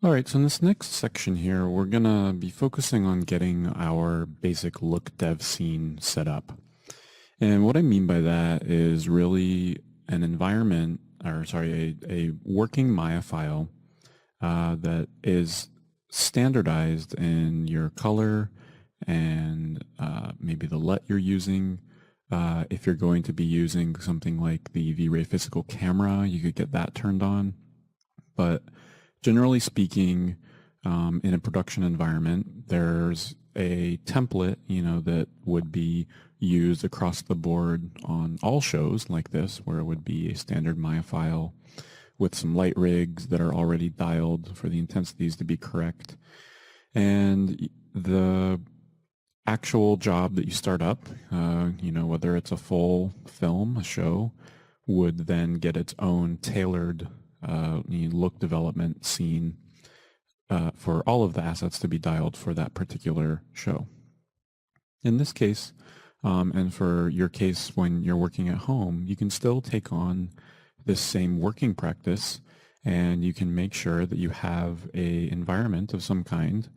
All right, so in this next section here, we're gonna be focusing on getting our basic look dev scene set up. And what I mean by that is really an environment, or sorry, a working Maya file that is standardized in your color and maybe the LUT you're using. If you're going to be using something like the V-Ray physical camera, you could get that turned on. But generally speaking, in a production environment, there's a template, that would be used across the board on all shows like this, where it would be a standard Maya file with some light rigs that are already dialed for the intensities to be correct. And the actual job that you start up, whether it's a full film, a show, would then get its own tailored look development scene for all of the assets to be dialed for that particular show. In this case, and for your case when you're working at home, you can still take on this same working practice, and you can make sure that you have a environment of some kind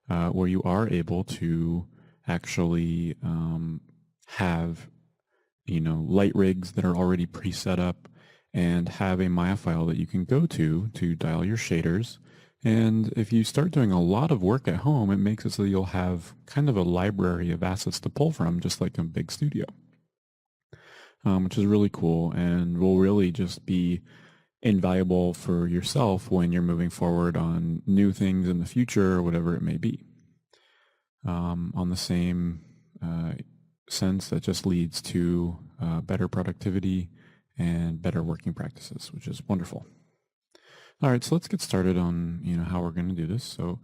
where you are able to actually have light rigs that are already pre-set up, and have a Maya file that you can go to dial your shaders. And if you start doing a lot of work at home, it makes it so you'll have kind of a library of assets to pull from, just like a big studio, which is really cool and will really just be invaluable for yourself when you're moving forward on new things in the future or whatever it may be. On the same sense, that just leads to better productivity and better working practices, which is wonderful. All right, so let's get started on how we're going to do this. So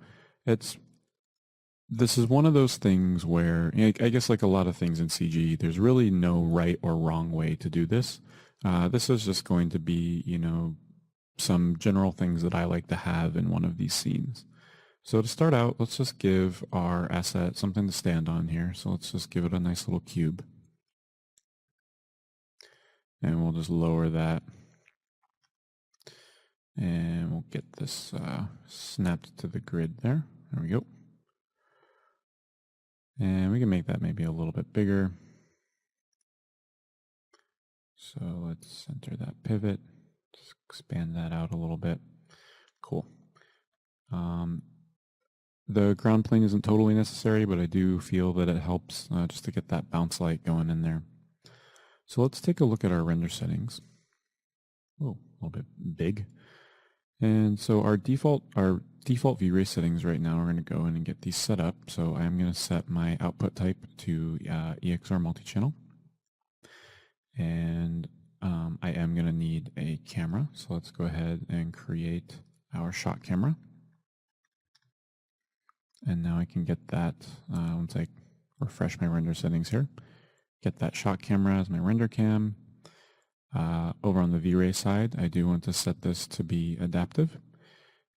this is one of those things where I guess like a lot of things in CG, there's really no right or wrong way to do this. This is just going to be some general things that I like to have in one of these scenes. So to start out, let's just give our asset something to stand on here. So let's just give it a nice little cube. And we'll just lower that. And we'll get this snapped to the grid there. There we go. And we can make that maybe a little bit bigger. So let's center that pivot. Just expand that out a little bit. Cool. The ground plane isn't totally necessary, but I do feel that it helps just to get that bounce light going in there. So let's take a look at our render settings. Oh, a little bit big. And so our default V-Ray settings right now, we're going to go in and get these set up. So I'm going to set my output type to EXR multi-channel. And I am going to need a camera. So let's go ahead and create our shot camera. And now I can get that, once I refresh my render settings here, get that shot camera as my render cam. Over on the V-Ray side, I do want to set this to be adaptive,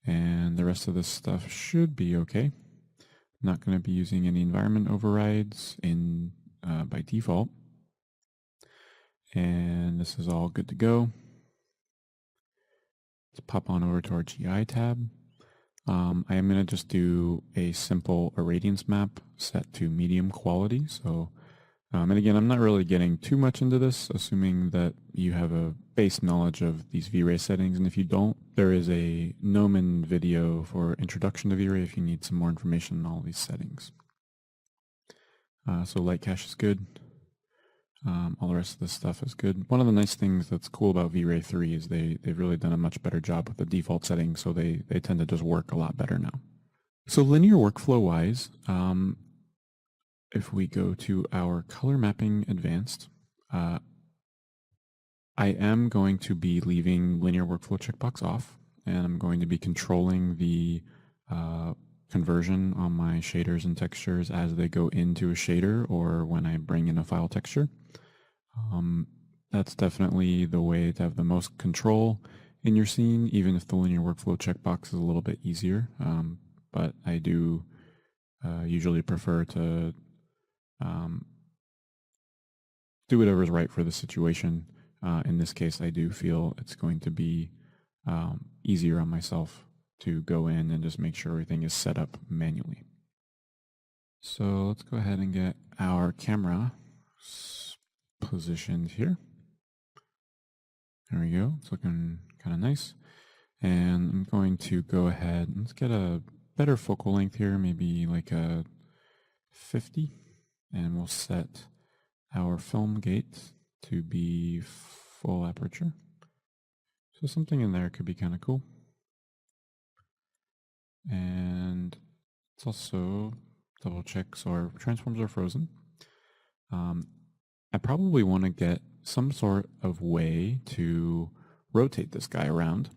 and the rest of this stuff should be okay. I'm not going to be using any environment overrides by default, and this is all good to go. Let's pop on over to our GI tab. I am going to just do a simple irradiance map set to medium quality. So, and again, I'm not really getting too much into this, assuming that you have a base knowledge of these V-Ray settings. And if you don't, there is a Gnomon video for introduction to V-Ray if you need some more information on all these settings. So light cache is good. All the rest of this stuff is good. One of the nice things that's cool about V-Ray 3 is they've really done a much better job with the default settings, so they tend to just work a lot better now. So linear workflow wise, if we go to our color mapping advanced, I am going to be leaving linear workflow checkbox off, and I'm going to be controlling the conversion on my shaders and textures as they go into a shader or when I bring in a file texture. That's definitely the way to have the most control in your scene, even if the linear workflow checkbox is a little bit easier. But I do usually prefer to do whatever is right for the situation. In this case, I do feel it's going to be easier on myself to go in and just make sure everything is set up manually. So let's go ahead and get our camera positioned here. There we go. It's looking kind of nice. And I'm going to go ahead and let's get a better focal length here, maybe like a 50. And we'll set our film gate to be full aperture. So something in there could be kind of cool. And let's also double check so our transforms are frozen. I probably want to get some sort of way to rotate this guy around.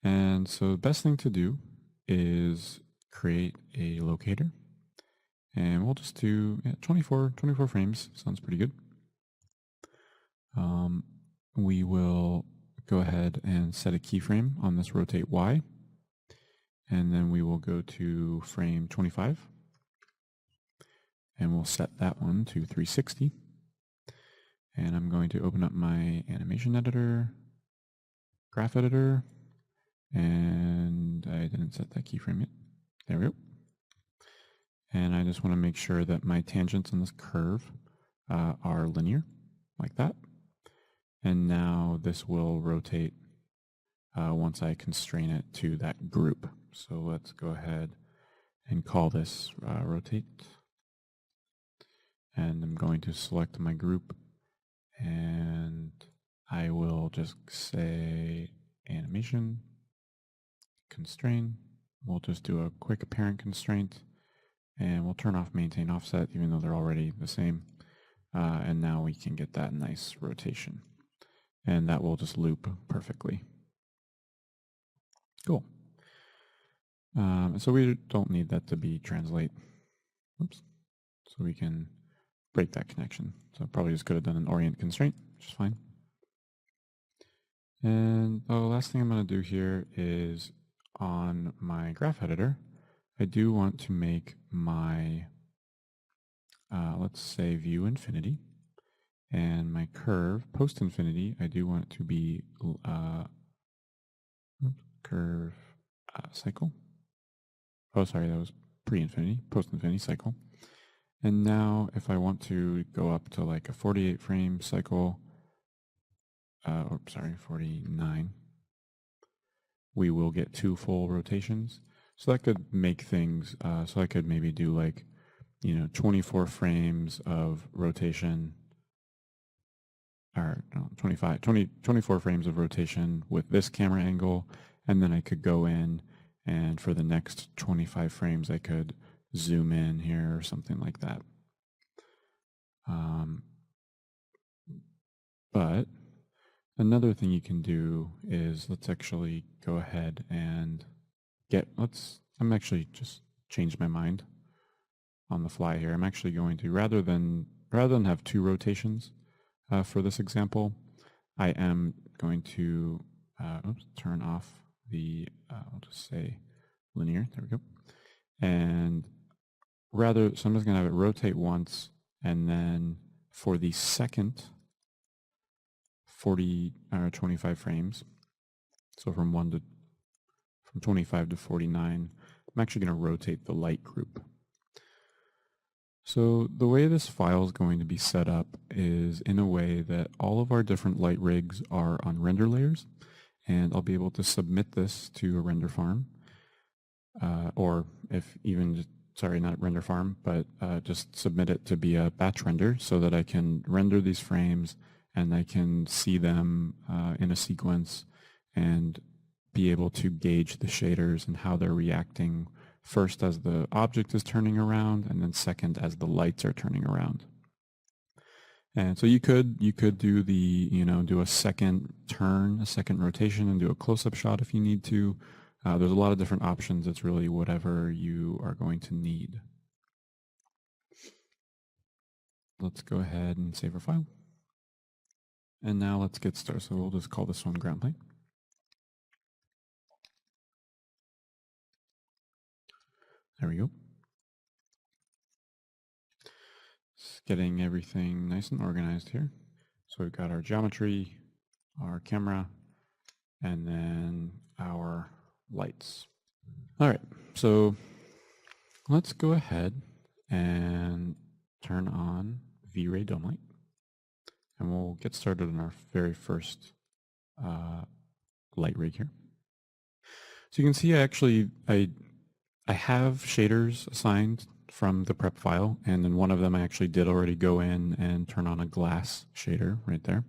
And so the best thing to do is create a locator. And we'll just do 24 frames. Sounds pretty good. We will go ahead and set a keyframe on this rotate Y. And then we will go to frame 25. And we'll set that one to 360. And I'm going to open up my animation editor, graph editor, and I didn't set that keyframe yet. There we go. And I just want to make sure that my tangents on this curve are linear, like that. And now this will rotate once I constrain it to that group. So let's go ahead and call this rotate. And I'm going to select my group, and I will just say animation, constrain. We'll just do a quick apparent constraint, and we'll turn off maintain offset even though they're already the same. And now we can get that nice rotation. And that will just loop perfectly. Cool. So we don't need that to be translate. Oops. So we can break that connection. So probably just could have done an orient constraint, which is fine. And the last thing I'm going to do here is on my graph editor, I do want to make my, let's say view infinity, and my curve post infinity, I do want it to be curve cycle. Oh, sorry, that was pre-infinity, post-infinity cycle. And now if I want to go up to like a 48 frame cycle, or sorry, 49, we will get 2 full rotations. So that could make things, so I could maybe do like, 24 frames of rotation, or no, 24 frames of rotation with this camera angle. And then I could go in and for the next 25 frames, I could zoom in here or something like that. But another thing you can do is let's actually go ahead and I'm actually just changed my mind on the fly here. I'm actually going to, rather than have 2 rotations for this example, I am going to turn off the, I'll just say linear, there we go. And so I'm just going to have it rotate once, and then for the second 25 frames, so from 25 to 49, I'm actually going to rotate the light group. So the way this file is going to be set up is in a way that all of our different light rigs are on render layers, and I'll be able to submit this to a render farm, or if even, sorry, not render farm, but just submit it to be a batch render so that I can render these frames and I can see them in a sequence and be able to gauge the shaders and how they're reacting, first as the object is turning around, and then second as the lights are turning around. And so you could do the, do a second turn, a second rotation, and do a close-up shot if you need to. There's a lot of different options. It's really whatever you are going to need. Let's go ahead and save our file. And now let's get started. So we'll just call this one ground plane. There we go. Just getting everything nice and organized here. So we've got our geometry, our camera, and then our lights. All right, so let's go ahead and turn on V-Ray Dome Light, and we'll get started on our very first light rig here. So you can see I have shaders assigned from the prep file, and in one of them I actually did already go in and turn on a glass shader right there.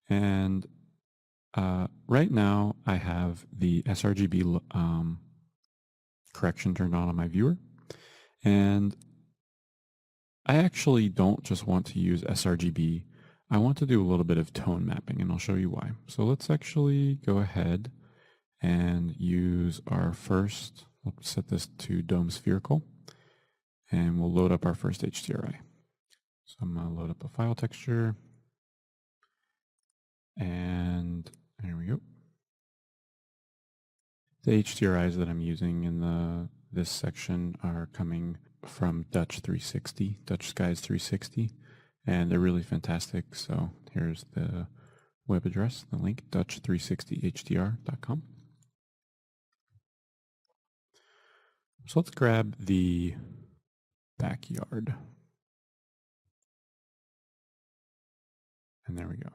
And right now I have the sRGB correction turned on my viewer, and I actually don't just want to use sRGB. I want to do a little bit of tone mapping, and I'll show you why. So let's actually go ahead and use our first, let's set this to dome spherical, and we'll load up our first HDRI. So I'm going to load up a file texture, and there we go. The HDRIs that I'm using in this section are coming from Dutch 360, Dutch Skies 360, and they're really fantastic. So here's the web address, the link, dutch360hdr.com. So let's grab the backyard. And there we go.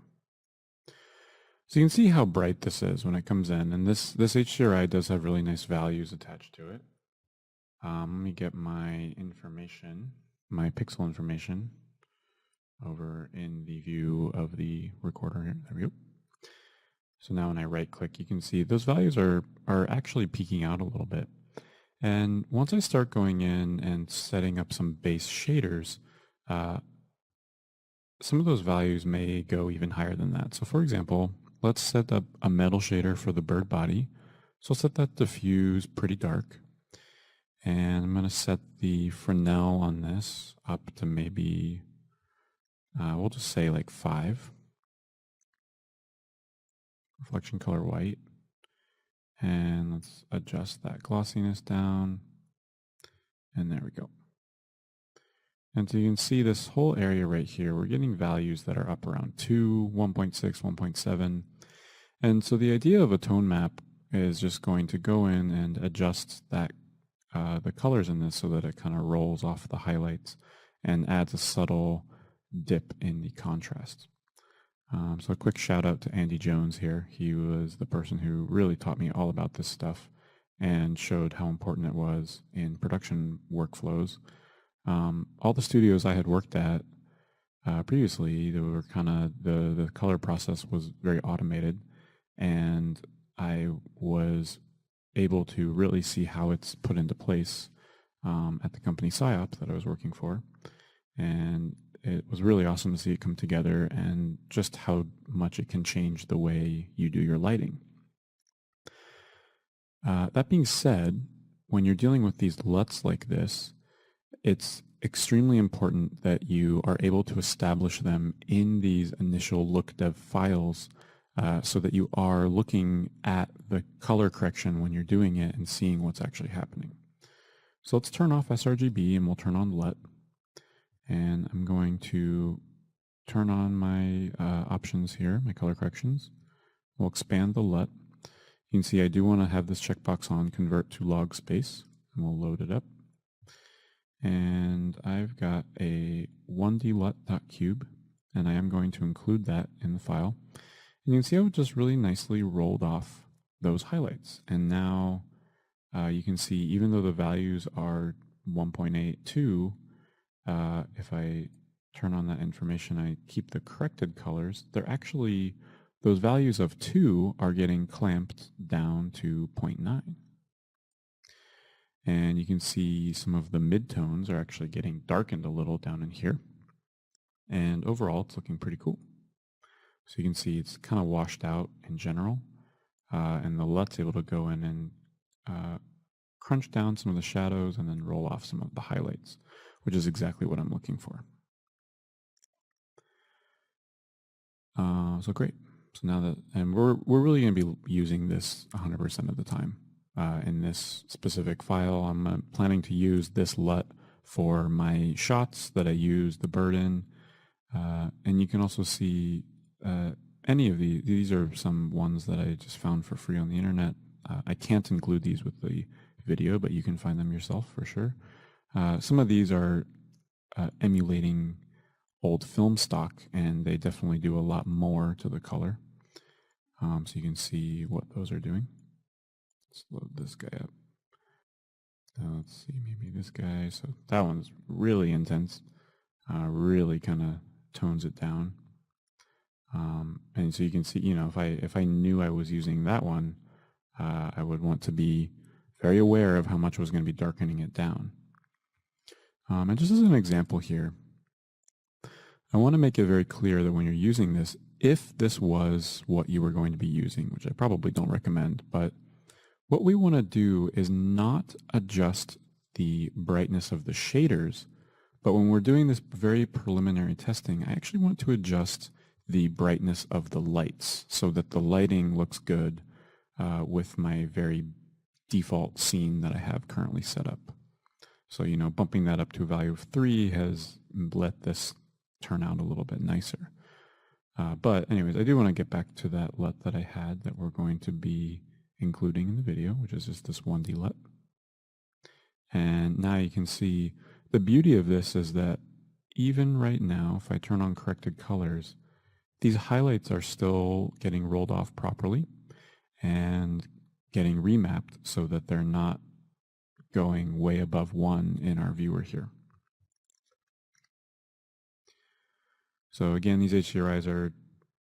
So you can see how bright this is when it comes in, and this HDRI does have really nice values attached to it. Let me get my information, my pixel information, over in the view of the recorder here. There we go. So now when I right click, you can see those values are actually peaking out a little bit. And once I start going in and setting up some base shaders, some of those values may go even higher than that. So for example, let's set up a metal shader for the bird body. So I'll set that diffuse pretty dark. And I'm going to set the Fresnel on this up to maybe, we'll just say like 5. Reflection color white. And let's adjust that glossiness down. And there we go. And so you can see this whole area right here, we're getting values that are up around 2, 1.6, 1.7. And so the idea of a tone map is just going to go in and adjust that the colors in this so that it kind of rolls off the highlights and adds a subtle dip in the contrast. So a quick shout out to Andy Jones here. He was the person who really taught me all about this stuff and showed how important it was in production workflows. All the studios I had worked at previously, they were kind of, the color process was very automated, and I was able to really see how it's put into place at the company PsyOps that I was working for. And it was really awesome to see it come together and just how much it can change the way you do your lighting. That being said, when you're dealing with these LUTs like this, it's extremely important that you are able to establish them in these initial lookdev files so that you are looking at the color correction when you're doing it and seeing what's actually happening. So let's turn off sRGB and we'll turn on LUT. And I'm going to turn on my options here, my color corrections. We'll expand the LUT. You can see I do want to have this checkbox on, convert to log space, and we'll load it up. And I've got a 1dlut.cube, and I am going to include that in the file. And you can see how it just really nicely rolled off those highlights. And now you can see, even though the values are 1.82, if I turn on that information, I keep the corrected colors, they're actually, those values of 2 are getting clamped down to 0.9. And you can see some of the midtones are actually getting darkened a little down in here. And overall, it's looking pretty cool. So you can see it's kind of washed out in general. And the LUT's able to go in and crunch down some of the shadows and then roll off some of the highlights, which is exactly what I'm looking for. So great. So now that, and we're really going to be using this 100% of the time. In this specific file, I'm planning to use this LUT for my shots that I use the bird in. And you can also see any of these are some ones that I just found for free on the internet. I can't include these with the video, but you can find them yourself for sure. Some of these are emulating old film stock, and they definitely do a lot more to the color. So you can see what those are doing. Let's load this guy up. Let's see, maybe this guy. So that one's really intense, really kind of tones it down. And so you can see, if I knew I was using that one, I would want to be very aware of how much I was going to be darkening it down. And just as an example here, I want to make it very clear that when you're using this, if this was what you were going to be using, which I probably don't recommend, but what we want to do is not adjust the brightness of the shaders, but when we're doing this very preliminary testing, I actually want to adjust the brightness of the lights so that the lighting looks good with my very default scene that I have currently set up. So, bumping that up to a value of 3 has let this turn out a little bit nicer. But anyways, I do want to get back to that LUT that I had that we're going to be including in the video, which is just this 1D LUT. And now you can see the beauty of this is that even right now, if I turn on corrected colors, these highlights are still getting rolled off properly and getting remapped so that they're not going way above 1 in our viewer here. So again, these HDRIs are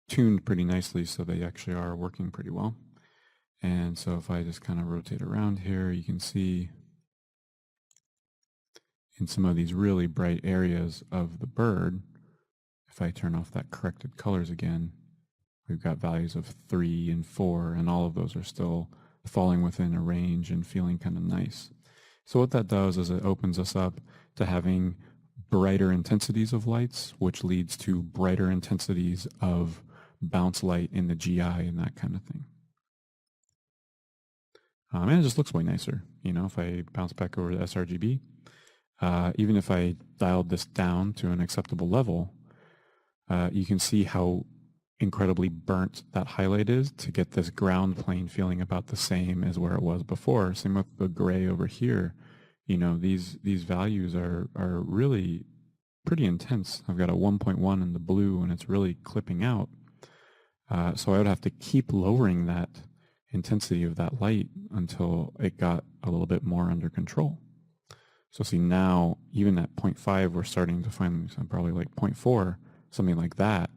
tuned pretty nicely, so they actually are working pretty well. And so if I just kind of rotate around here, you can see in some of these really bright areas of the bird, if I turn off that corrected colors again, we've got values of 3 and 4, and all of those are still falling within a range and feeling kind of nice. So what that does is it opens us up to having brighter intensities of lights, which leads to brighter intensities of bounce light in the GI and that kind of thing. And it just looks way nicer. If I bounce back over to sRGB, even if I dialed this down to an acceptable level, you can see how incredibly burnt that highlight is to get this ground plane feeling about the same as where it was before. Same with the gray over here. These values are really pretty intense. I've got a 1.1 in the blue and it's really clipping out. So I would have to keep lowering that intensity of that light until it got a little bit more under control. So see now, even at 0.5, we're starting to find probably like 0.4, something like that.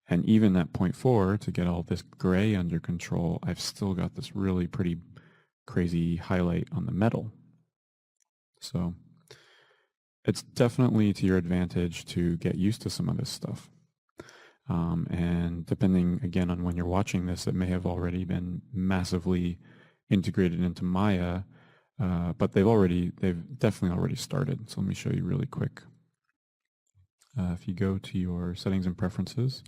And even at 0.4, to get all this gray under control, I've still got this really pretty crazy highlight on the metal. So it's definitely to your advantage to get used to some of this stuff. And depending, again, on when you're watching this, it may have already been massively integrated into Maya, but they've definitely already started. So let me show you really quick. If you go to your settings and preferences,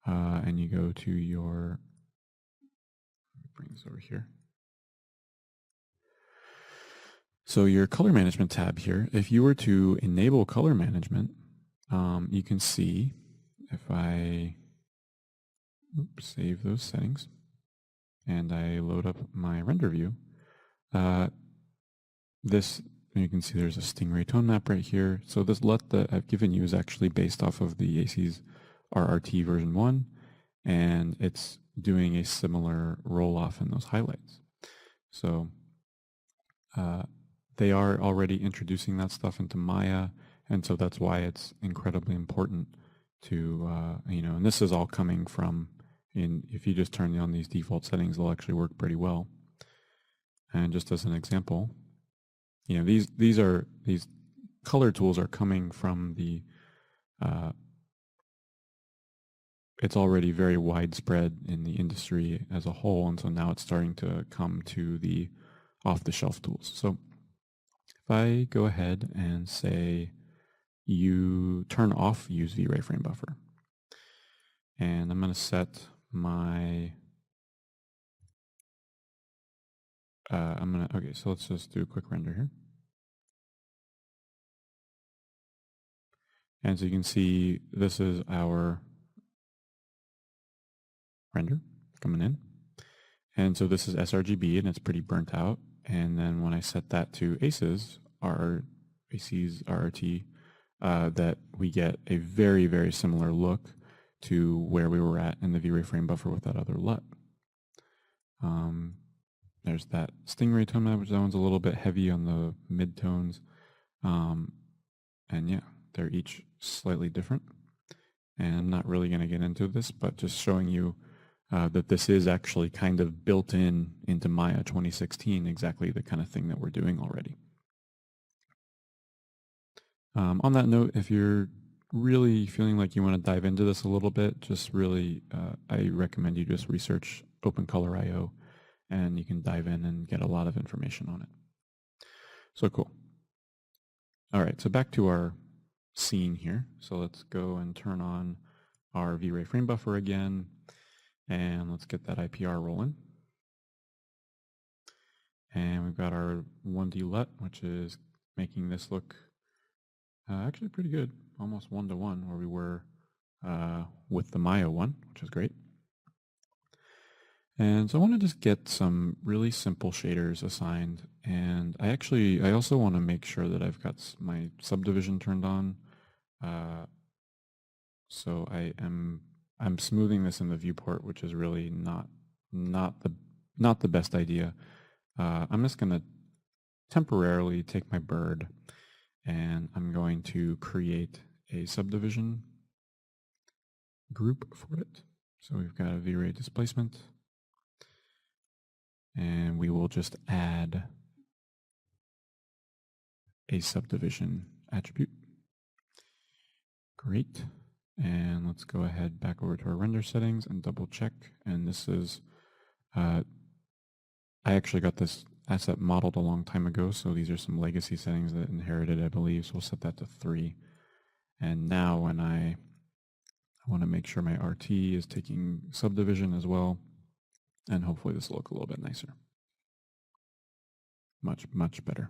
and you go to your, let me bring this over here. So your color management tab here, if you were to enable color management, you can see if I save those settings and I load up my render view, you can see there's a Stingray tone map right here. So this LUT that I've given you is actually based off of the ACES RRT version 1, and it's doing a similar roll-off in those highlights. So they are already introducing that stuff into Maya, and so that's why it's incredibly important to, and this is all coming from, if you just turn on these default settings, they'll actually work pretty well. And just as an example, these color tools are coming from the, it's already very widespread in the industry as a whole, and so now it's starting to come to the off-the-shelf tools. So if I go ahead and say you turn off use V-Ray frame buffer, and I'm going to set my okay, so let's just do a quick render here. And so you can see this is our render coming in. And so this is sRGB and it's pretty burnt out. and then when I set that to ACES, RRT, that we get a very, very similar look to where we were at in the V-Ray frame buffer with that other LUT. There's that Stingray tone map, which that one's a little bit heavy on the mid-tones. And yeah, they're each slightly different. And I'm not really going to get into this, but just showing you that this is actually kind of built into Maya 2016, exactly the kind of thing that we're doing already. On that note, if you're really feeling like you want to dive into this a little bit, just really, I recommend you just research OpenColor.io, and you can dive in and get a lot of information on it. So cool. All right, so back to our scene here. So let's go and turn on our V-Ray frame buffer again, and let's get that IPR rolling. And we've got our 1D LUT, which is making this look actually pretty good, almost 1-to-1 where we were with the Maya one, which is great. And so I want to just get some really simple shaders assigned, and I also want to make sure that I've got my subdivision turned on. So I'm smoothing this in the viewport, which is really not the best idea. I'm just going to temporarily take my bird, and I'm going to create a subdivision group for it. So we've got a V-Ray displacement, and we will just add a subdivision attribute. Great. And let's go ahead back over to our render settings and double check. And this is, I actually got this asset modeled a long time ago, so these are some legacy settings that inherited, I believe. So we'll set that to 3. And now when I want to make sure my RT is taking subdivision as well, and hopefully this will look a little bit nicer. Much, much better.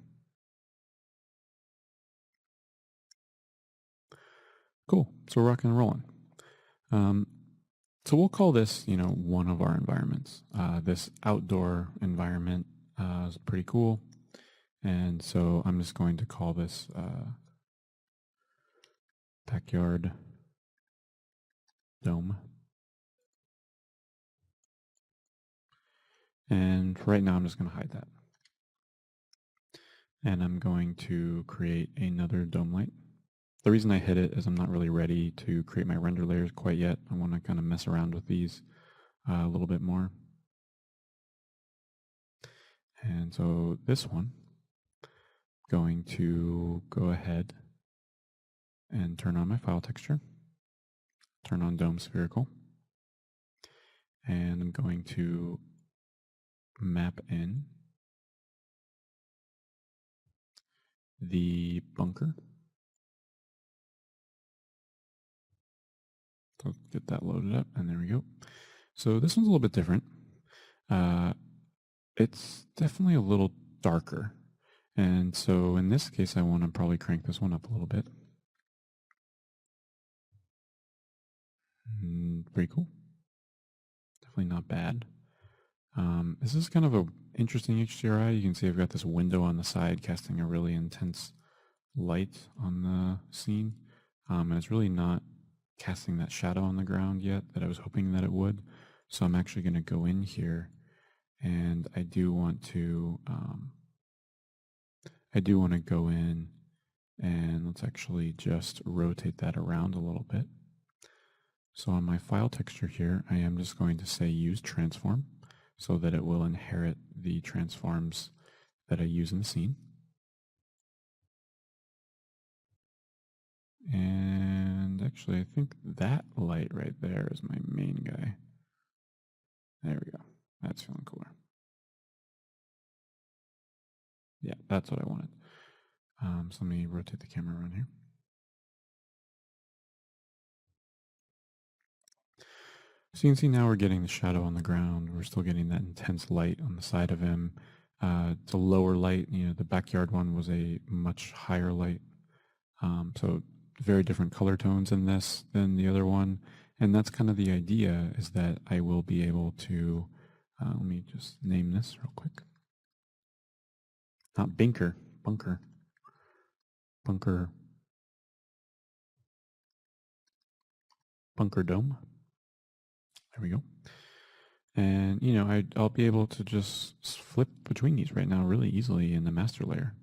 Cool, so we're rocking and rolling. So we'll call this, one of our environments. This outdoor environment is pretty cool. And so I'm just going to call this backyard dome. And right now I'm just going to hide that. And I'm going to create another dome light. The reason I hid it is I'm not really ready to create my render layers quite yet. I want to kind of mess around with these a little bit more. And so this one, going to go ahead and turn on my file texture, turn on dome spherical, and I'm going to map in the bunker. So get that loaded up, and there we go. So this one's a little bit different. It's definitely a little darker. And so in this case, I want to probably crank this one up a little bit. Pretty cool. Definitely not bad. This is kind of an interesting HDRI. You can see I've got this window on the side casting a really intense light on the scene. And it's really not casting that shadow on the ground yet that I was hoping that it would. So I'm actually going to go in here, and I do want to go in and let's actually just rotate that around a little bit. So on my file texture here, I am just going to say use transform so that it will inherit the transforms that I use in the scene. And actually, I think that light right there is my main guy. There we go. That's feeling cooler. Yeah, that's what I wanted. So let me rotate the camera around here. So you can see now we're getting the shadow on the ground. We're still getting that intense light on the side of him. It's a lower light. The backyard one was a much higher light. So very different color tones in this than the other one. And that's kind of the idea, is that I will be able to, let me just name this real quick. not Binker, Bunker. Bunker Dome. There we go. And, you know, I'll be able to just flip between these right now really easily in the master layer.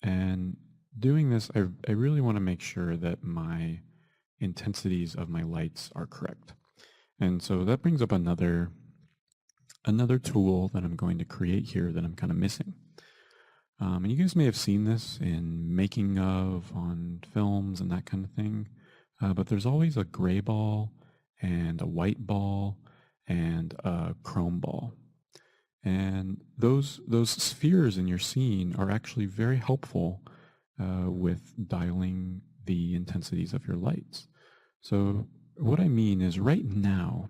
And doing this, I really want to make sure that my intensities of my lights are correct. And so that brings up another tool that I'm going to create here that I'm kind of missing. And you guys may have seen this in making of, on films and that kind of thing. But there's always a gray ball and a white ball and a chrome ball. And those spheres in your scene are actually very helpful with dialing the intensities of your lights. So what I mean is right now,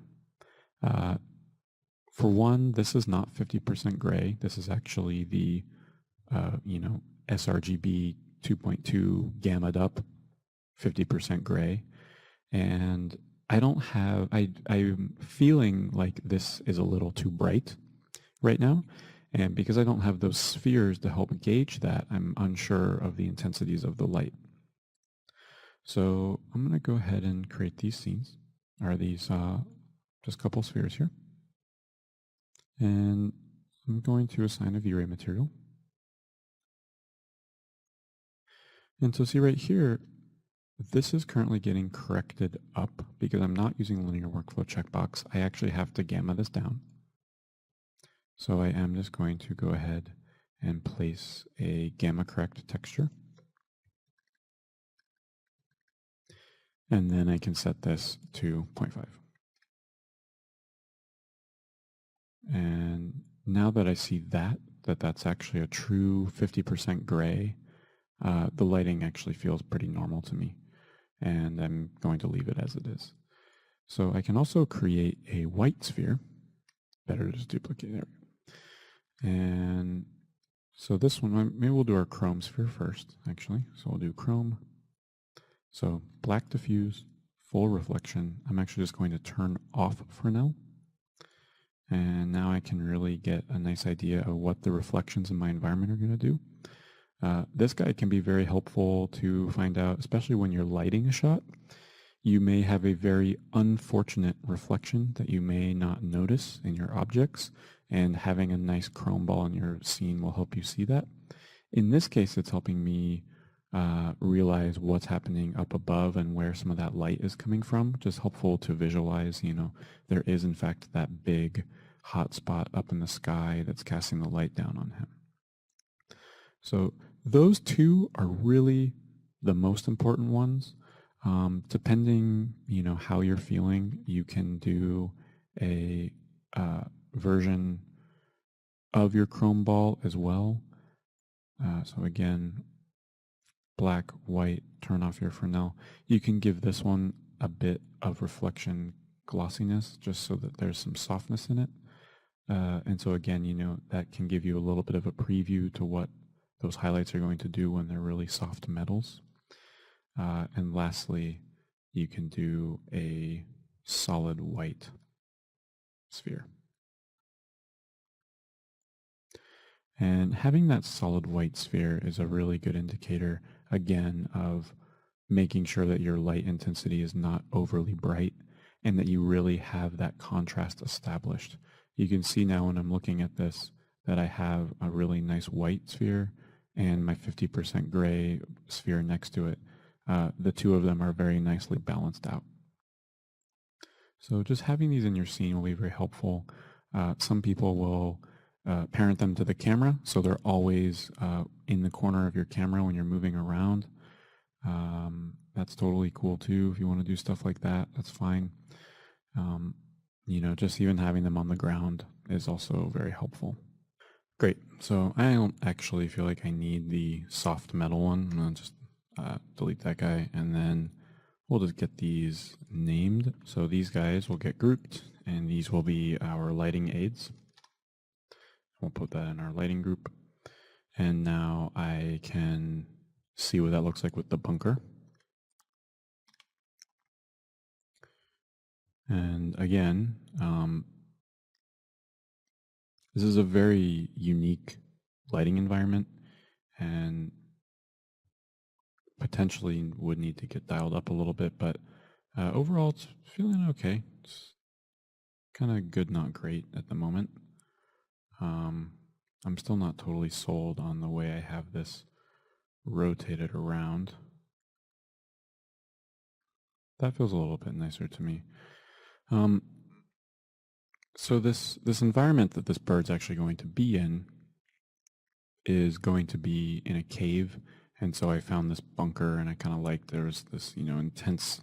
for one, this is not 50% gray. This is actually the, sRGB 2.2 gammaed up 50% gray. And I'm feeling like this is a little too bright right now. And because I don't have those spheres to help gauge that, I'm unsure of the intensities of the light. So I'm going to go ahead and create these scenes, or these just a couple spheres here. And I'm going to assign a V-Ray material. And so see right here, this is currently getting corrected up because I'm not using linear workflow checkbox. I actually have to gamma this down. So I am just going to go ahead and place a gamma correct texture. And then I can set this to 0.5. And now that I see that's actually a true 50% gray, the lighting actually feels pretty normal to me. And I'm going to leave it as it is. So I can also create a white sphere. Better to just duplicate there. And so this one, maybe we'll do our chrome sphere first, actually. So we'll do chrome. So black diffuse, full reflection. I'm actually just going to turn off Fresnel. And now I can really get a nice idea of what the reflections in my environment are going to do. This guy can be very helpful to find out, especially when you're lighting a shot. You may have a very unfortunate reflection that you may not notice in your objects, and having a nice chrome ball in your scene will help you see that. In this case, it's helping me realize what's happening up above and where some of that light is coming from, which is helpful to visualize, there is in fact that big hot spot up in the sky that's casting the light down on him. So those two are really the most important ones. Depending, how you're feeling, you can do a version of your chrome ball as well. So again, black, white, turn off your Fresnel. You can give this one a bit of reflection glossiness just so that there's some softness in it. And so again, that can give you a little bit of a preview to what those highlights are going to do when they're really soft metals. And lastly, you can do a solid white sphere. And having that solid white sphere is a really good indicator, again, of making sure that your light intensity is not overly bright and that you really have that contrast established. You can see now when I'm looking at this that I have a really nice white sphere and my 50% gray sphere next to it. The two of them are very nicely balanced out. So just having these in your scene will be very helpful. Some people will parent them to the camera, so they're always in the corner of your camera when you're moving around. That's totally cool too. If you want to do stuff like that, that's fine. Just even having them on the ground is also very helpful. Great. So I don't actually feel like I need the soft metal one. I'm going to just delete that guy, and then we'll just get these named. So these guys will get grouped, and these will be our lighting aids. We'll put that in our lighting group. And now I can see what that looks like with the bunker. And again, This is a very unique lighting environment and potentially would need to get dialed up a little bit, but overall it's feeling okay. It's kind of good, not great at the moment. I'm still not totally sold on the way I have this rotated around. That feels a little bit nicer to me. So this environment that this bird's actually going to be in is going to be in a cave. And so I found this bunker and I kind of liked there was this, intense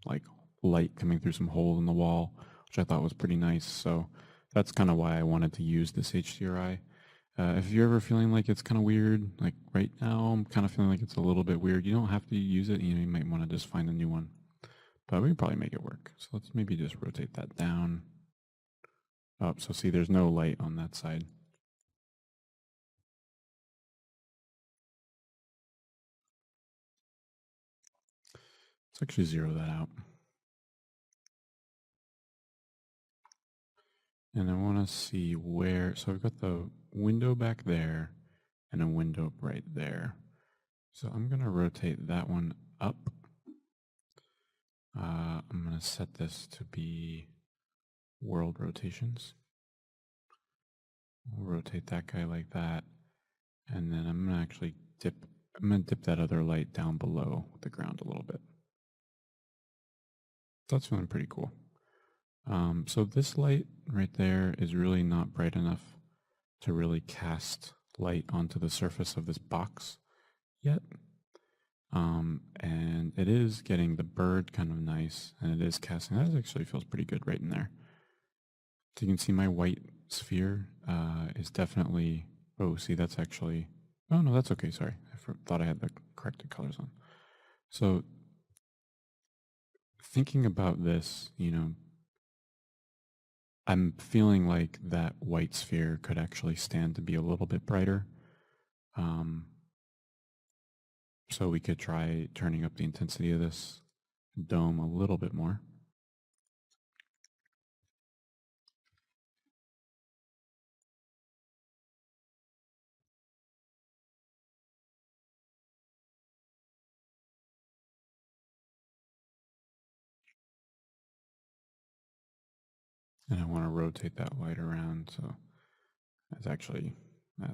like light coming through some hole in the wall, which I thought was pretty nice. So that's kind of why I wanted to use this HDRI. If you're ever feeling like it's kind of weird, like right now, I'm kind of feeling like it's a little bit weird. You don't have to use it. You might want to just find a new one, but we can probably make it work. So let's maybe just rotate that down. Oh, so see, there's no light on that side. Let's actually zero that out. And I want to see where, so I've got the window back there and a window right there. So I'm going to rotate that one up. I'm going to set this to be world rotations. We'll rotate that guy like that. And then I'm going to actually dip that other light down below the ground a little bit. That's feeling pretty cool. So this light right there is really not bright enough to really cast light onto the surface of this box yet. And it is getting the bird kind of nice, and it is casting. That actually feels pretty good right in there. So you can see my white sphere is definitely, oh, see, that's actually, oh no, that's okay, sorry. I thought I had the corrected colors on. So thinking about this, I'm feeling like that white sphere could actually stand to be a little bit brighter. So we could try turning up the intensity of this dome a little bit more. And I want to rotate that light around, so that's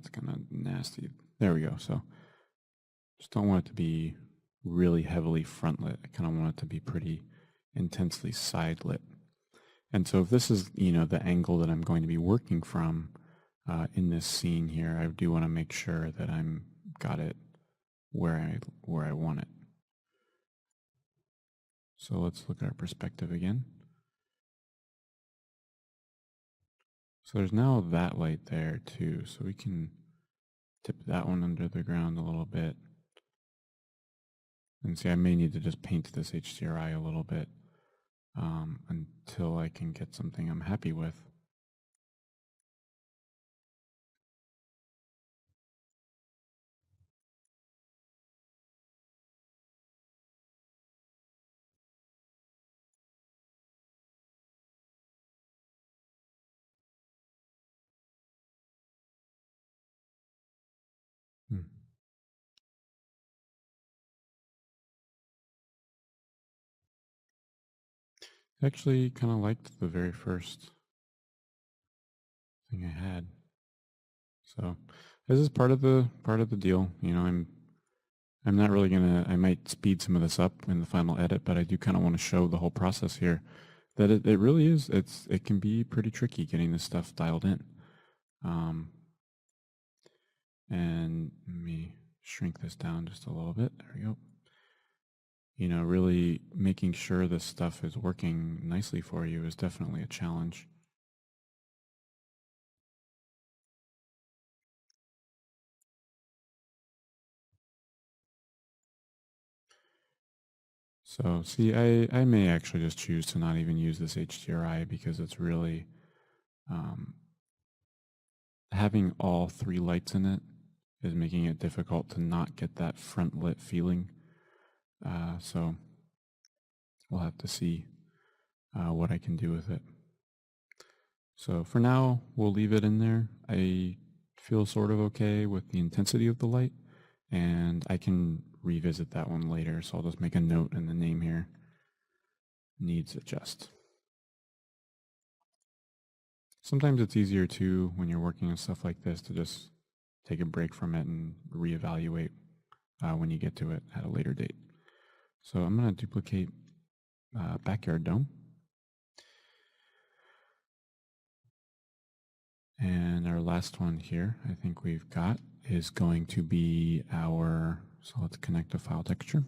kind of nasty. There we go. So just don't want it to be really heavily front lit. I kind of want it to be pretty intensely side lit. And so if this is, the angle that I'm going to be working from in this scene here, I do want to make sure that I'm got it where I want it. So let's look at our perspective again. So there's now that light there too. So we can tip that one under the ground a little bit. And see, I may need to just paint this HDRI a little bit until I can get something I'm happy with. I actually kind of liked the very first thing I had. So this is part of the deal. I'm not really I might speed some of this up in the final edit, but I do kind of want to show the whole process here. That it really is, it can be pretty tricky getting this stuff dialed in. And let me shrink this down just a little bit. There we go. Really making sure this stuff is working nicely for you is definitely a challenge. So see, I may actually just choose to not even use this HDRI because it's really having all three lights in it is making it difficult to not get that front lit feeling. So we'll have to see what I can do with it. So for now, we'll leave it in there. I feel sort of okay with the intensity of the light, and I can revisit that one later. So I'll just make a note in the name here. Needs adjust. Sometimes it's easier too when you're working on stuff like this to just take a break from it and reevaluate when you get to it at a later date. So I'm going to duplicate backyard dome. And our last one here, I think we've got, is going to be our, so let's connect a file texture.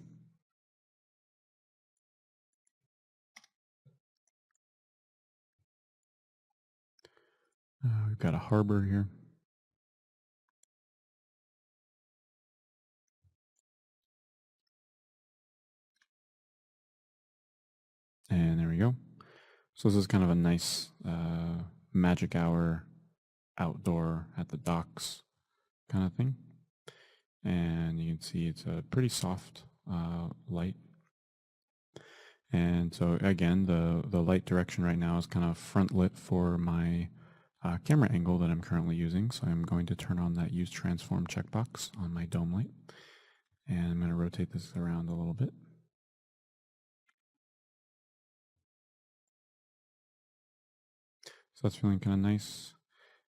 We've got a harbor here. And there we go. So this is kind of a nice magic hour outdoor at the docks kind of thing. And you can see it's a pretty soft light. And so again, the light direction right now is kind of front lit for my camera angle that I'm currently using. So I'm going to turn on that use transform checkbox on my dome light. And I'm going to rotate this around a little bit. So that's feeling kind of nice.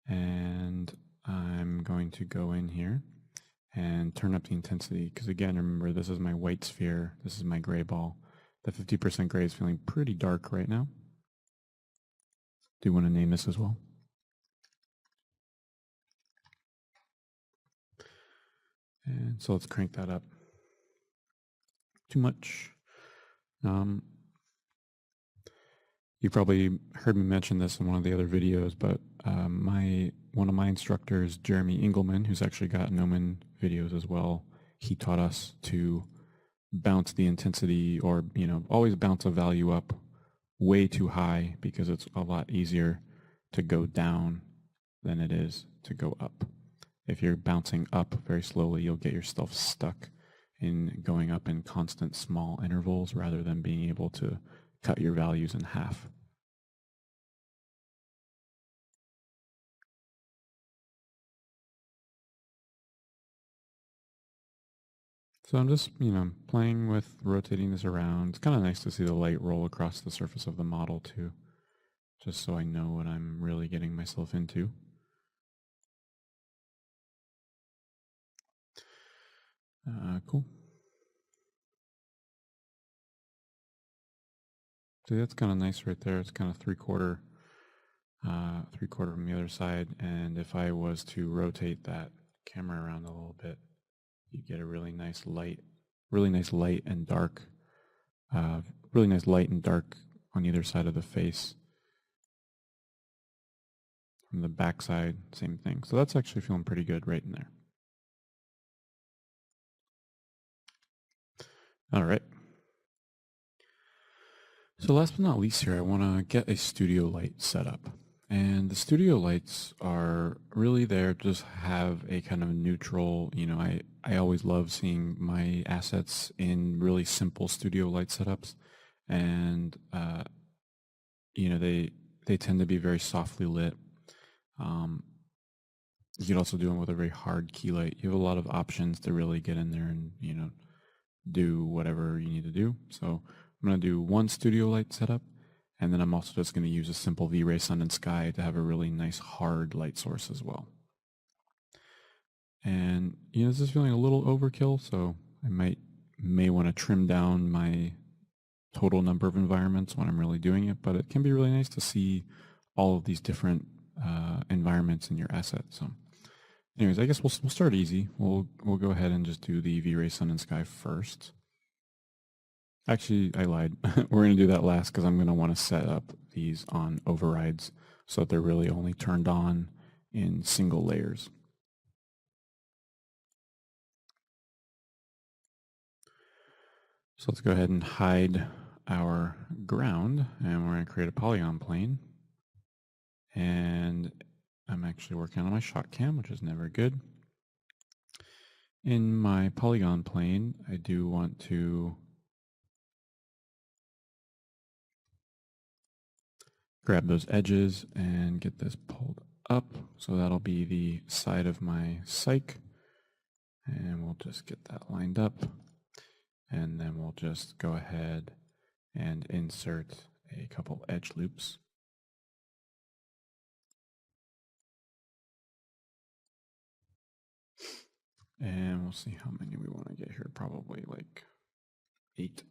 And I'm going to go in here and turn up the intensity. Because again, remember, this is my white sphere. This is my gray ball. The 50% gray is feeling pretty dark right now. Do you want to name this as well? And so let's crank that up. Too much. You probably heard me mention this in one of the other videos, but one of my instructors, Jeremy Engelman, who's actually got Gnomon videos as well, he taught us to bounce the intensity, or always bounce a value up way too high, because it's a lot easier to go down than it is to go up. If you're bouncing up very slowly, you'll get yourself stuck in going up in constant small intervals rather than being able to cut your values in half. So I'm just, playing with rotating this around. It's kind of nice to see the light roll across the surface of the model too, just so I know what I'm really getting myself into. Cool. See, that's kind of nice right there. It's kind of three-quarter from the other side. And if I was to rotate that camera around a little bit, you get a really nice light and dark, really nice light and dark on either side of the face. From the back side, same thing. So that's actually feeling pretty good right in there. All right. So last but not least here, I want to get a studio light set up. And the studio lights are really there to just have a kind of neutral, I always love seeing my assets in really simple studio light setups. And, they tend to be very softly lit. You could also do them with a very hard key light. You have a lot of options to really get in there and, do whatever you need to do. So I'm going to do one studio light setup, and then I'm also just going to use a simple V-Ray Sun and Sky to have a really nice hard light source as well. And, this is feeling a little overkill, so I may want to trim down my total number of environments when I'm really doing it, but it can be really nice to see all of these different environments in your asset. So anyways, I guess we'll start easy. We'll go ahead and just do the V-Ray Sun and Sky first. Actually, I lied. We're going to do that last because I'm going to want to set up these on overrides so that they're really only turned on in single layers. So let's go ahead and hide our ground, and we're going to create a polygon plane. And I'm actually working on my shot cam, which is never good. In my polygon plane, I do want to grab those edges and get this pulled up. So that'll be the side of my cyc. And we'll just get that lined up. And then we'll just go ahead and insert a couple edge loops. And we'll see how many we want to get here, probably like 8.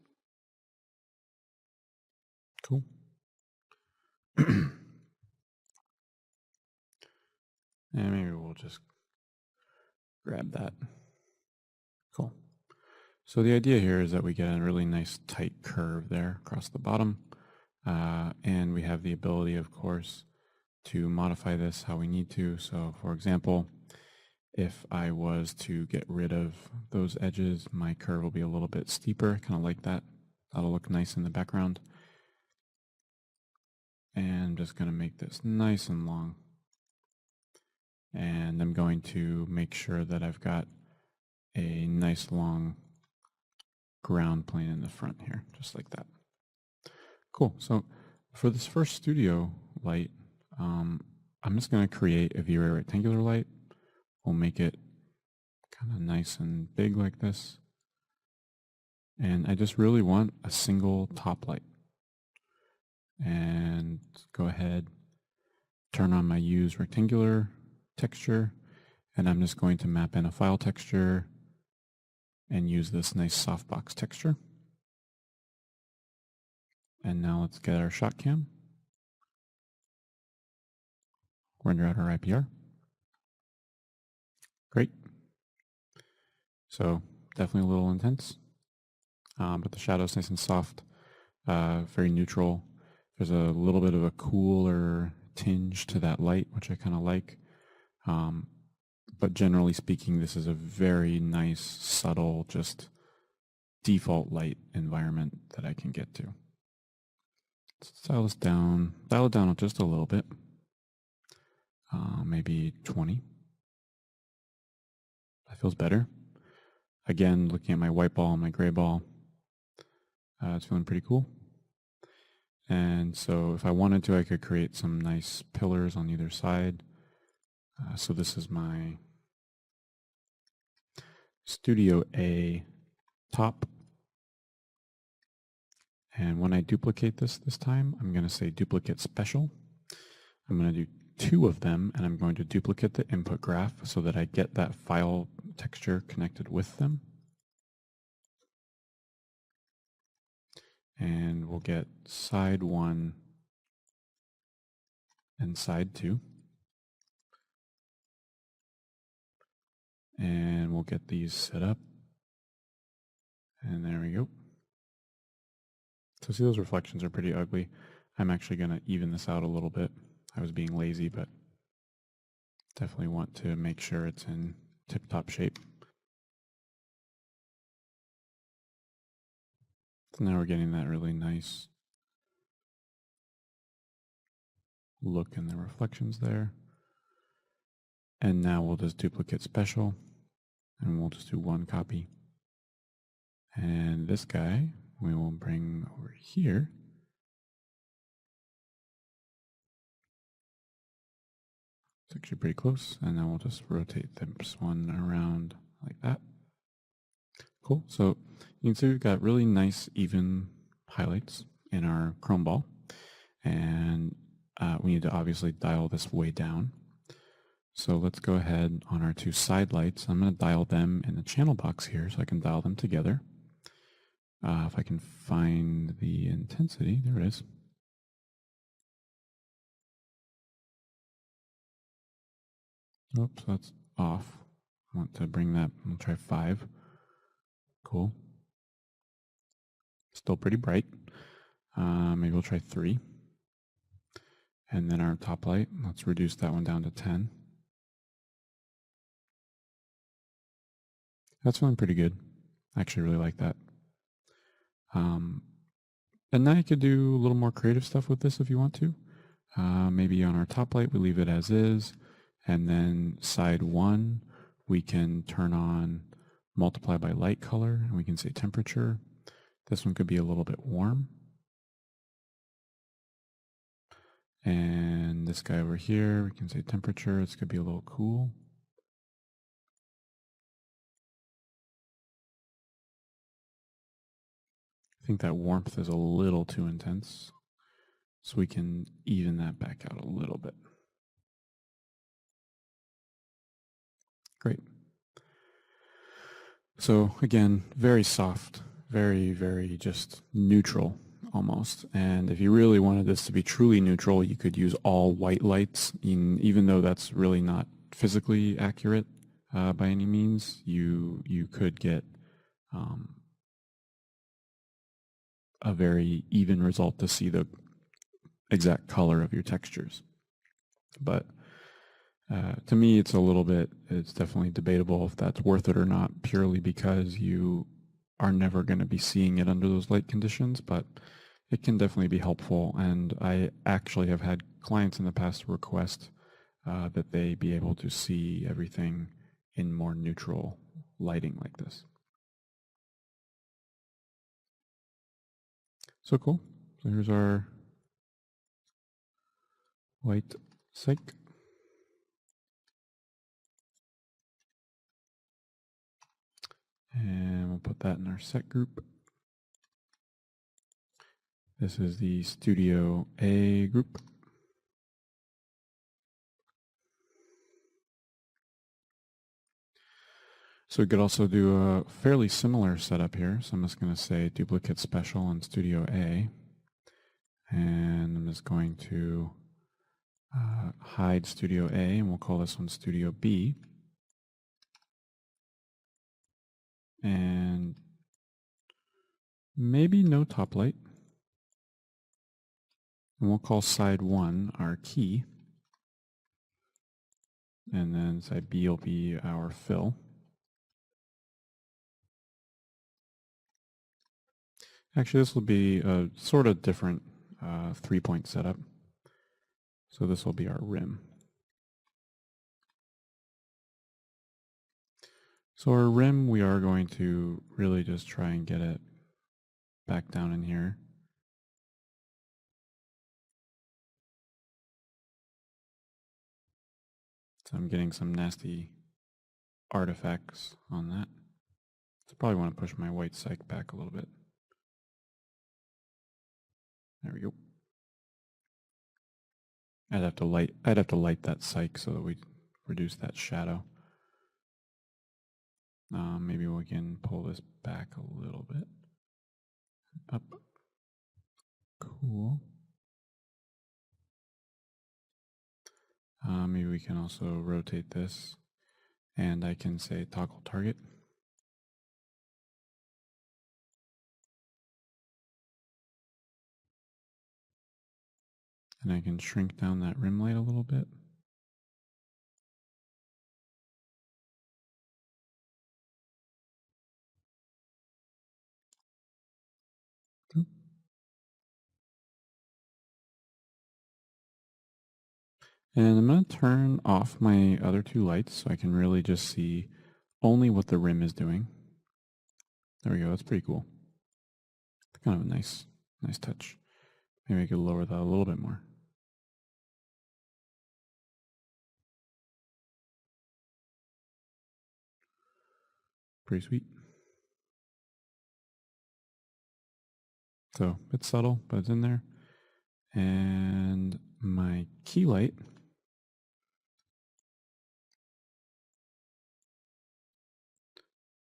Cool. And maybe we'll just grab that. Cool. So the idea here is that we get a really nice tight curve there across the bottom. And we have the ability, of course, to modify this how we need to. So for example, if I was to get rid of those edges, my curve will be a little bit steeper, kind of like that. That'll look nice in the background. And I'm just going to make this nice and long. And I'm going to make sure that I've got a nice long ground plane in the front here, just like that. Cool. So for this first studio light, I'm just going to create a V-Ray rectangular light. We'll make it kind of nice and big like this. And I just really want a single top light. And go ahead, turn on my use rectangular texture, and I'm just going to map in a file texture and use this nice softbox texture. And now let's get our shot cam. Render out our IPR. Great. So definitely a little intense, but the shadow's nice and soft, very neutral. There's a little bit of a cooler tinge to that light, which I kind of like. But generally speaking, this is a very nice, subtle, just default light environment that I can get to. Let's dial it down just a little bit, maybe 20. That feels better. Again, looking at my white ball and my gray ball, it's feeling pretty cool. And so if I wanted to, I could create some nice pillars on either side. So this is my Studio A top. And when I duplicate this time, I'm going to say duplicate special. I'm going to do 2 of them, and I'm going to duplicate the input graph so that I get that file texture connected with them. And we'll get side 1 and side 2. And we'll get these set up. And there we go. So see, those reflections are pretty ugly. I'm actually going to even this out a little bit. I was being lazy, but definitely want to make sure it's in tip-top shape. So now we're getting that really nice look in the reflections there. And now we'll just duplicate special, and we'll just do 1 copy. And this guy we will bring over here. It's actually pretty close, and then we'll just rotate this one around like that. Cool. So you can see we've got really nice even highlights in our chrome ball, and we need to obviously dial this way down. So let's go ahead on our 2 side lights. I'm going to dial them in the channel box here so I can dial them together. If I can find the intensity, there it is. Oops, that's off. I want to bring that, I'll try 5. Cool. Still pretty bright. Maybe we'll try 3. And then our top light, let's reduce that one down to 10. That's feeling pretty good. I actually really like that. And now you could do a little more creative stuff with this if you want to. Maybe on our top light, we leave it as is. And then side 1, we can turn on multiply by light color, and we can say temperature. This one could be a little bit warm. And this guy over here, we can say temperature. It's going to be a little cool. I think that warmth is a little too intense, so we can even that back out a little bit. Great. So again, very soft, very, very just neutral almost. And if you really wanted this to be truly neutral, you could use all white lights, even though that's really not physically accurate by any means. You could get a very even result to see the exact color of your textures. But to me, it's definitely debatable if that's worth it or not, purely because you are never going to be seeing it under those light conditions, but it can definitely be helpful. And I actually have had clients in the past request that they be able to see everything in more neutral lighting like this. So cool. So here's our white cyc. And we'll put that in our set group. This is the Studio A group. So we could also do a fairly similar setup here. So I'm just going to say duplicate special in Studio A. And I'm just going to hide Studio A, and we'll call this one Studio B. And maybe no top light. And we'll call side 1 our key. And then side B will be our fill. Actually, this will be a sort of different 3-point setup. So this will be our rim. So our rim, we are going to really just try and get it back down in here. So I'm getting some nasty artifacts on that. So probably want to push my white cyc back a little bit. There we go. I'd have to light that cyc so that we reduce that shadow. Maybe we can pull this back a little bit. Up. Cool. Maybe we can also rotate this, and I can say toggle target. And I can shrink down that rim light a little bit. And I'm going to turn off my other 2 lights so I can really just see only what the rim is doing. There we go. That's pretty cool. Kind of a nice touch. Maybe I could lower that a little bit more. Pretty sweet. So it's subtle, but it's in there. And my key light,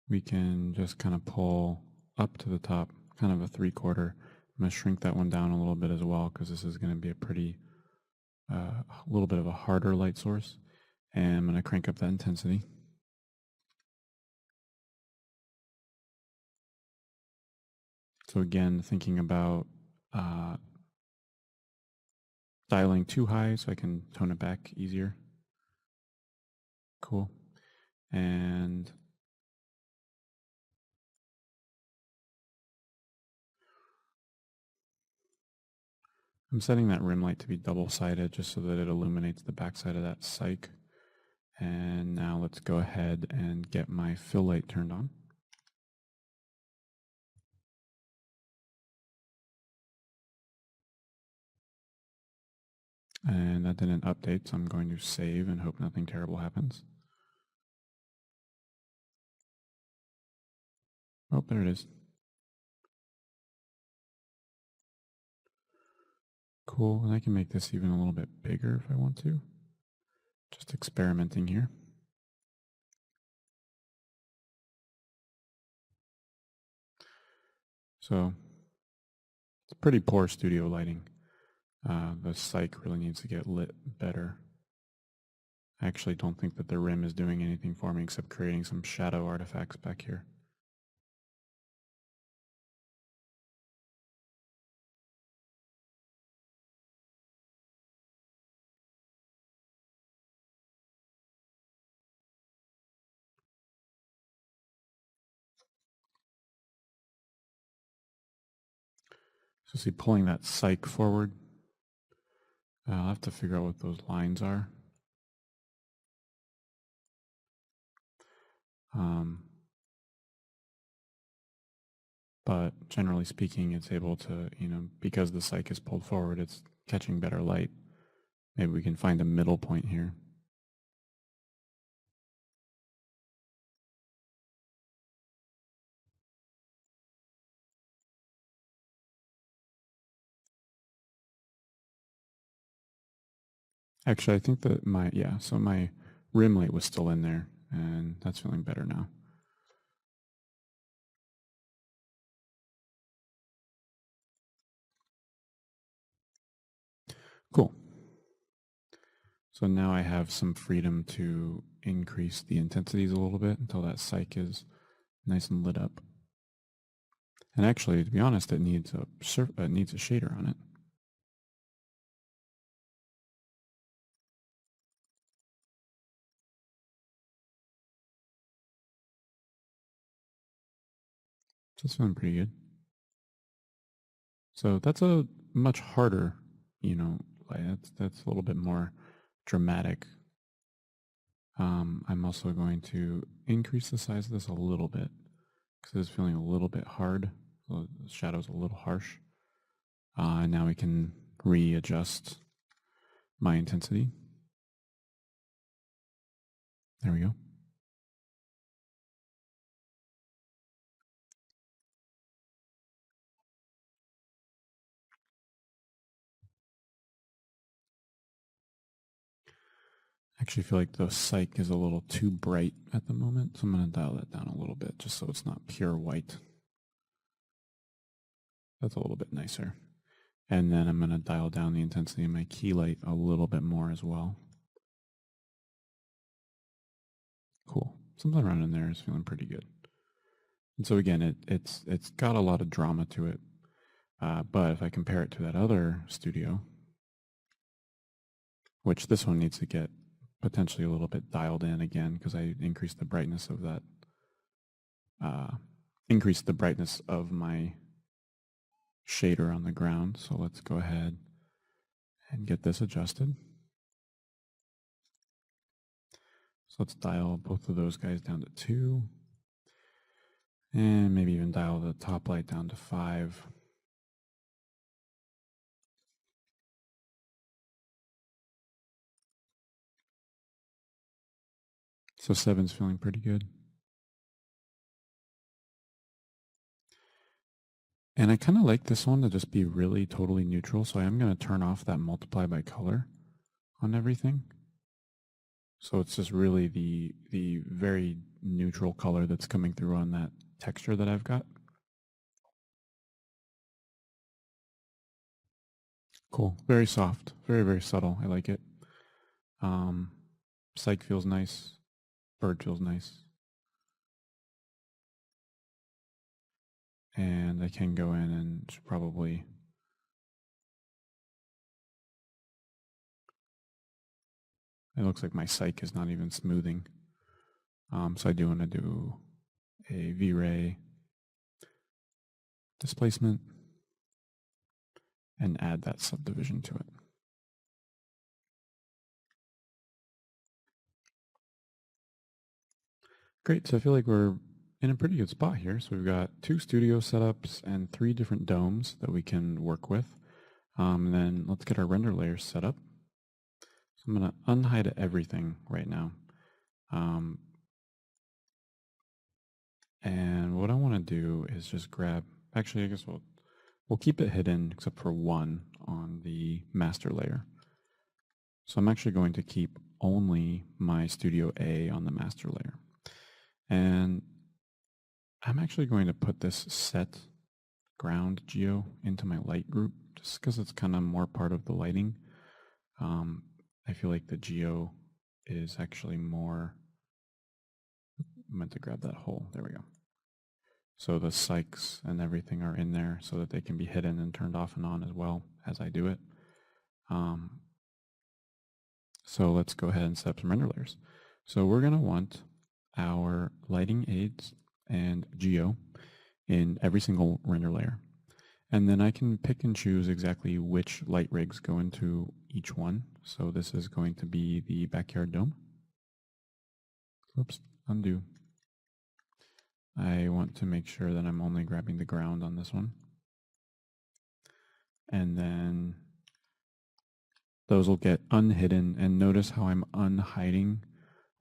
we can just kind of pull up to the top, kind of a 3/4. I'm going to shrink that one down a little bit as well, because this is going to be a pretty, a little bit of a harder light source. And I'm going to crank up that intensity. So again, thinking about dialing too high so I can tone it back easier. Cool. And I'm setting that rim light to be double-sided just so that it illuminates the backside of that cyc. And now let's go ahead and get my fill light turned on. And that didn't update, so I'm going to save and hope nothing terrible happens. Oh, there it is. Cool, and I can make this even a little bit bigger if I want to. Just experimenting here. So it's pretty poor studio lighting. The cyc really needs to get lit better. I actually don't think that the rim is doing anything for me except creating some shadow artifacts back here. So see, pulling that cyc forward, I'll have to figure out what those lines are. But generally speaking, it's able to, because the cyc is pulled forward, it's catching better light. Maybe we can find a middle point here. Actually, I think that my rim light was still in there, and that's feeling better now. Cool. So now I have some freedom to increase the intensities a little bit until that cyc is nice and lit up. And actually, to be honest, it needs a shader on it. So it's feeling pretty good. So that's a much harder, light. That's a little bit more dramatic. I'm also going to increase the size of this a little bit because it's feeling a little bit hard. So the shadow's a little harsh. And now we can readjust my intensity. There we go. I actually feel like the cyc is a little too bright at the moment, so I'm going to dial that down a little bit just so it's not pure white. That's a little bit nicer. And then I'm going to dial down the intensity of my key light a little bit more as well. Cool. Something around in there is feeling pretty good. And so again, it's got a lot of drama to it. But if I compare it to that other studio, which this one needs to get potentially a little bit dialed in again because I increased the brightness of that, increased the brightness of my shader on the ground. So let's go ahead and get this adjusted. So let's dial both of those guys down to 2. And maybe even dial the top light down to 5. So 7's feeling pretty good. And I kind of like this one to just be really totally neutral. So I am going to turn off that multiply by color on everything. So it's just really the very neutral color that's coming through on that texture that I've got. Cool. Very soft. Very, very subtle. I like it. Cyc feels nice. Bird feels nice. And I can go in and probably it looks like my cyc is not even smoothing. So I do want to do a V-Ray displacement and add that subdivision to it. Great, so I feel like we're in a pretty good spot here. So we've got 2 studio setups and 3 different domes that we can work with. And then let's get our render layers set up. I'm going to unhide everything right now. And what I want to do is just grab, actually, I guess we'll keep it hidden except for one on the master layer. So I'm actually going to keep only my Studio A on the master layer. And I'm actually going to put this set ground geo into my light group just because it's kind of more part of the lighting. I feel like the geo is actually more, I meant to grab that hole, there we go. So the cycs and everything are in there so that they can be hidden and turned off and on as well as I do it. So let's go ahead and set up some render layers. So we're going to want our lighting aids and geo in every single render layer. And then I can pick and choose exactly which light rigs go into each one. So this is going to be the backyard dome. Oops, undo. I want to make sure that I'm only grabbing the ground on this one. And then those will get unhidden. And notice how I'm unhiding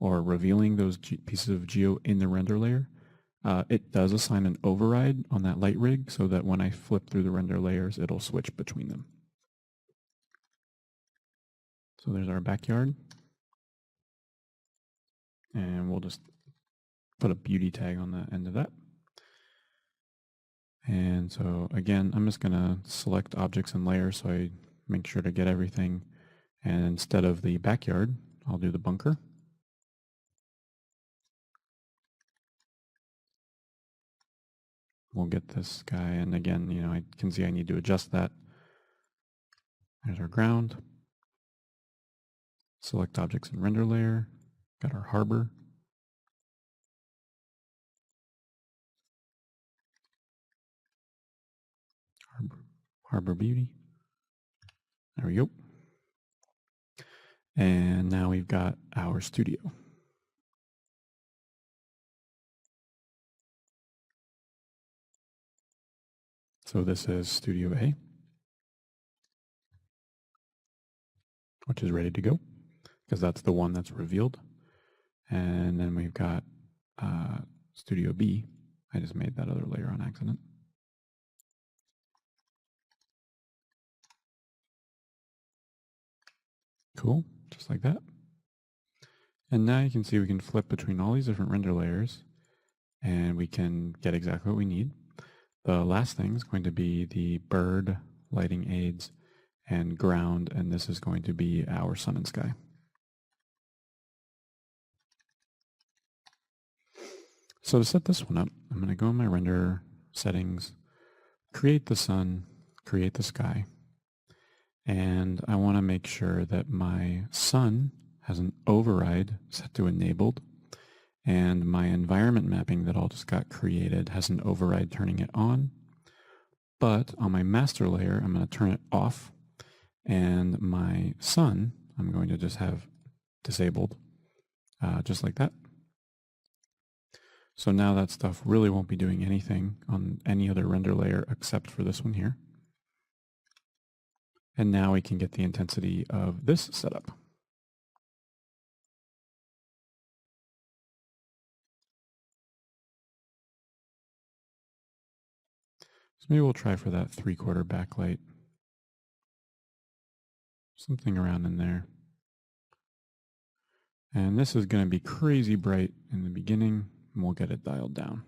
or revealing those pieces of geo in the render layer. It does assign an override on that light rig so that when I flip through the render layers, it'll switch between them. So there's our backyard. And we'll just put a beauty tag on the end of that. And so again, I'm just going to select objects and layers so I make sure to get everything. And instead of the backyard, I'll do the bunker. We'll get this guy, and again, I can see I need to adjust that. There's our ground. Select objects and render layer. Got our harbor. Harbor beauty. There we go. And now we've got our studio. So this is Studio A, which is ready to go because that's the one that's revealed. And then we've got Studio B. I just made that other layer on accident. Cool, just like that. And now you can see we can flip between all these different render layers and we can get exactly what we need. The last thing is going to be the bird, lighting aids, and ground, and this is going to be our sun and sky. So to set this one up, I'm going to go in my render settings, create the sun, create the sky, and I want to make sure that my sun has an override set to enabled, and my environment mapping that all just got created has an override turning it on. But on my master layer, I'm going to turn it off, and my sun, I'm going to just have disabled, just like that. So now that stuff really won't be doing anything on any other render layer except for this one here. And now we can get the intensity of this setup. So maybe we'll try for that 3/4 backlight. Something around in there. And this is going to be crazy bright in the beginning, and we'll get it dialed down.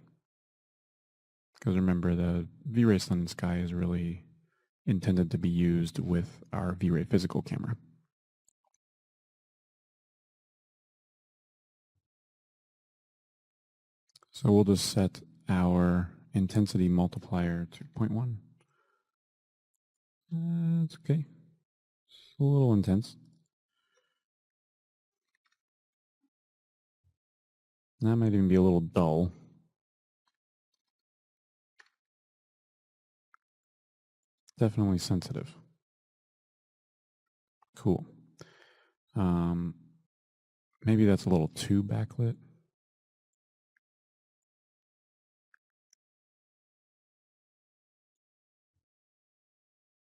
Because remember, the V-Ray Sun and Sky is really intended to be used with our V-Ray physical camera. So we'll just set our intensity multiplier to 0.1. It's okay. It's a little intense. That might even be a little dull. Definitely sensitive. Cool. Maybe that's a little too backlit.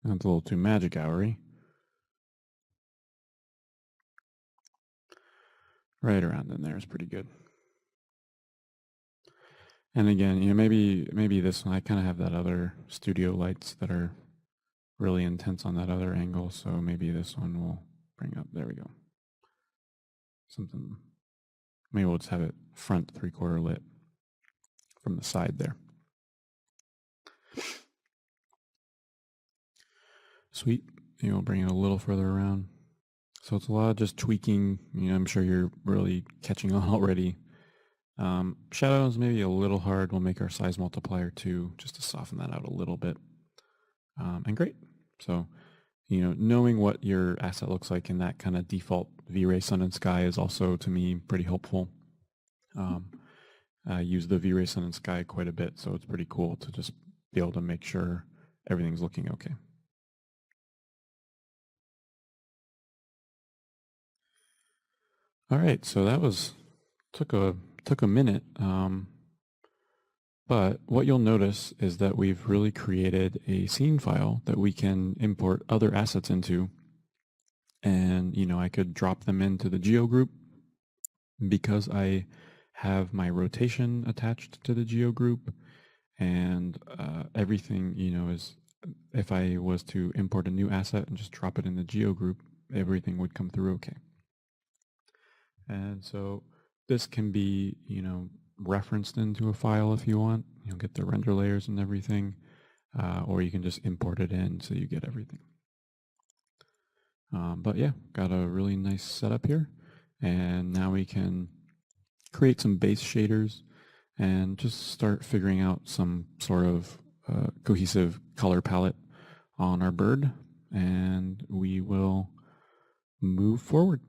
That's a little too magic hour-y. Right around in there is pretty good. And again, maybe this one, I kind of have that other studio lights that are really intense on that other angle, so maybe this one will bring up, there we go. Something, maybe we'll just have it front 3/4 lit from the side there. Sweet, we'll bring it a little further around. So it's a lot of just tweaking, I'm sure you're really catching on already. Shadows maybe a little hard. We'll make our size multiplier 2 just to soften that out a little bit. And great. So, knowing what your asset looks like in that kind of default V-Ray sun and sky is also, to me, pretty helpful. I use the V-Ray sun and sky quite a bit, so it's pretty cool to just be able to make sure everything's looking okay. All right, so that took a minute, but what you'll notice is that we've really created a scene file that we can import other assets into, and I could drop them into the geo group because I have my rotation attached to the geo group, and everything is, if I was to import a new asset and just drop it in the geo group, everything would come through okay. And so this can be, referenced into a file if you want. You'll get the render layers and everything, or you can just import it in so you get everything. But yeah, got a really nice setup here. And now we can create some base shaders and just start figuring out some sort of cohesive color palette on our bird. And we will move forward.